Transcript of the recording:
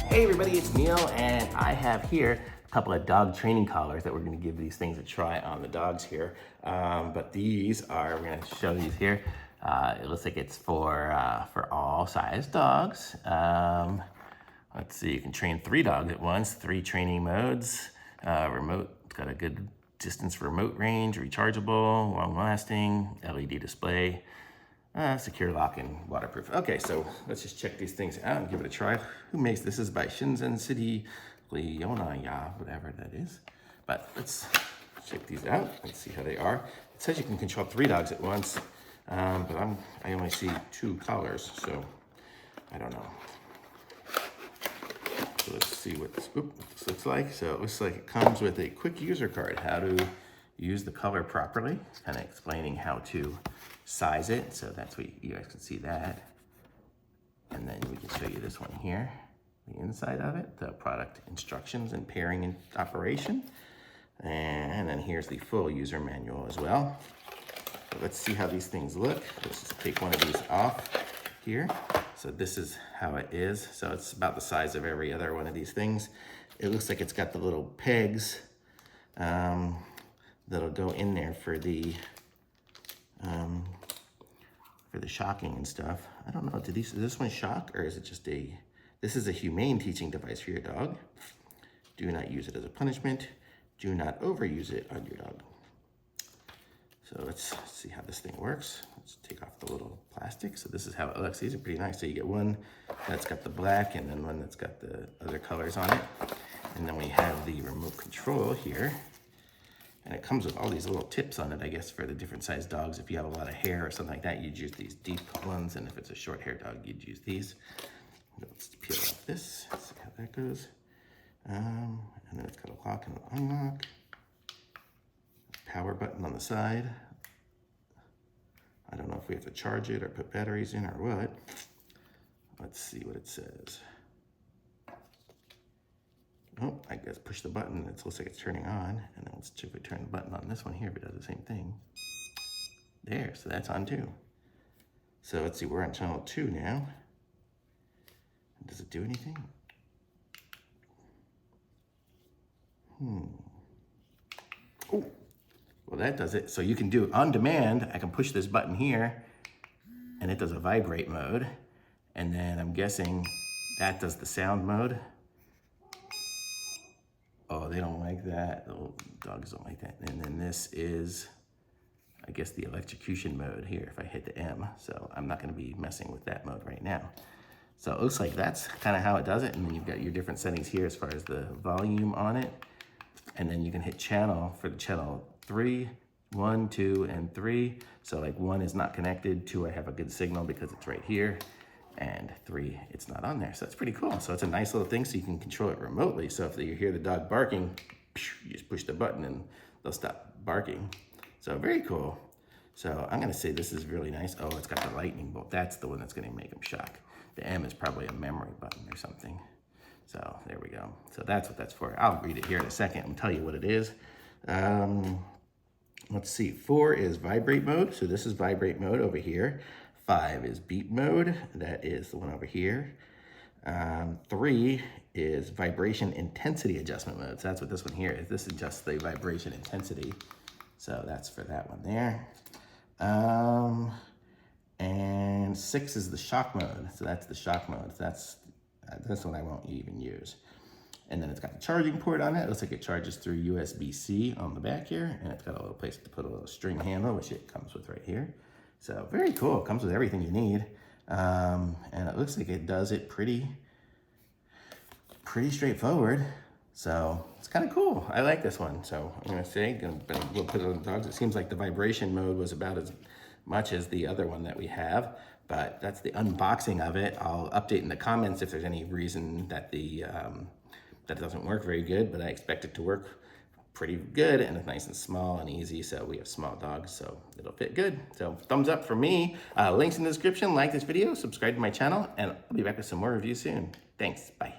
Hey everybody, it's Neil, and I have here a couple of dog training collars that we're going to give these things a try on the dogs here. But these are, we're going to show these here. It looks like it's for all size dogs. Let's see, you can train 3 dogs at once, 3 training modes. Remote, it's got a good distance remote range, rechargeable, long lasting, LED display. Secure lock and waterproof. Okay, so let's just check these things out and give it a try. Who makes this? Is by Shenzhen City, Leonaya, whatever that is. But let's check these out. Let's see how they are. It says you can control 3 dogs at once, but I only see 2 collars, so I don't know. So let's see what this looks like. So it looks like it comes with a quick user card, how to use the collar properly, kind of explaining how to size it. So that's what you guys can see that. And then we can show you this one here, the inside of it, the product instructions and pairing and operation. And then here's the full user manual as well. So let's see how these things look. Let's just take one of these off here. So this is how it is. So it's about the size of every other one of these things. It looks like it's got the little pegs that'll go in there for the shocking and stuff. I don't know, is this one shock, or is it just this is a humane teaching device for your dog. Do not use it as a punishment. Do not overuse it on your dog. So let's see how this thing works. Let's take off the little plastic. So this is how it looks. These are pretty nice. So you get one that's got the black and then one that's got the other colors on it. And then we have the remote control here. And it comes with all these little tips on it, I guess, for the different size dogs. If you have a lot of hair or something like that, you'd use these deep ones. And if it's a short hair dog, you'd use these. Let's peel off this, see how that goes. And then it's got a lock and an unlock. Power button on the side. I don't know if we have to charge it or put batteries in or what. Let's see what it says. Oh, I guess push the button. It looks like it's turning on. And then let's see if we turn the button on this one here, if it does the same thing. There, so that's on too. So let's see, we're on channel 2 now. Does it do anything? Oh, well that does it. So you can do on demand. I can push this button here and it does a vibrate mode. And then I'm guessing that does the sound mode. Oh, they don't like that. The little dogs don't like that. And then this is, I guess, the electrocution mode here if I hit the M. So I'm not gonna be messing with that mode right now. So it looks like that's kind of how it does it. And then you've got your different settings here as far as the volume on it. And then you can hit channel for the channel 3, 1, 2, and 3. So like 1 is not connected, 2 I have a good signal because it's right here, and 3 it's not on there. So that's pretty cool. So it's a nice little thing so you can control it remotely. So if you hear the dog barking, you just push the button and they'll stop barking. So very cool. So I'm gonna say this is really nice. Oh, it's got the lightning bolt. That's the one that's gonna make them shock. The M is probably a memory button or something. So there we go. So that's what that's for. I'll read it here in a second and tell you what it is. Let's see, 4 is vibrate mode. So this is vibrate mode over here. 5 is beep mode. That is the one over here. 3 is vibration intensity adjustment mode. So that's what this one here is. This adjusts the vibration intensity. So that's for that one there. And 6 is the shock mode. So that's the shock mode. So that's this one I won't even use. And then it's got the charging port on it. It looks like it charges through USB-C on the back here. And it's got a little place to put a little string handle, which it comes with right here. So very cool. It comes with everything you need. And it looks like it does it pretty straightforward. So it's kind of cool. I like this one. So I'm gonna say, we'll put it on the dogs. It seems like the vibration mode was about as much as the other one that we have, but that's the unboxing of it. I'll update in the comments if there's any reason that that it doesn't work very good, but I expect it to work pretty good, and it's nice and small and easy. So we have small dogs, so it'll fit good. So thumbs up for me. Links in the description. Like this video, subscribe to my channel, and I'll be back with some more reviews soon. Thanks, bye.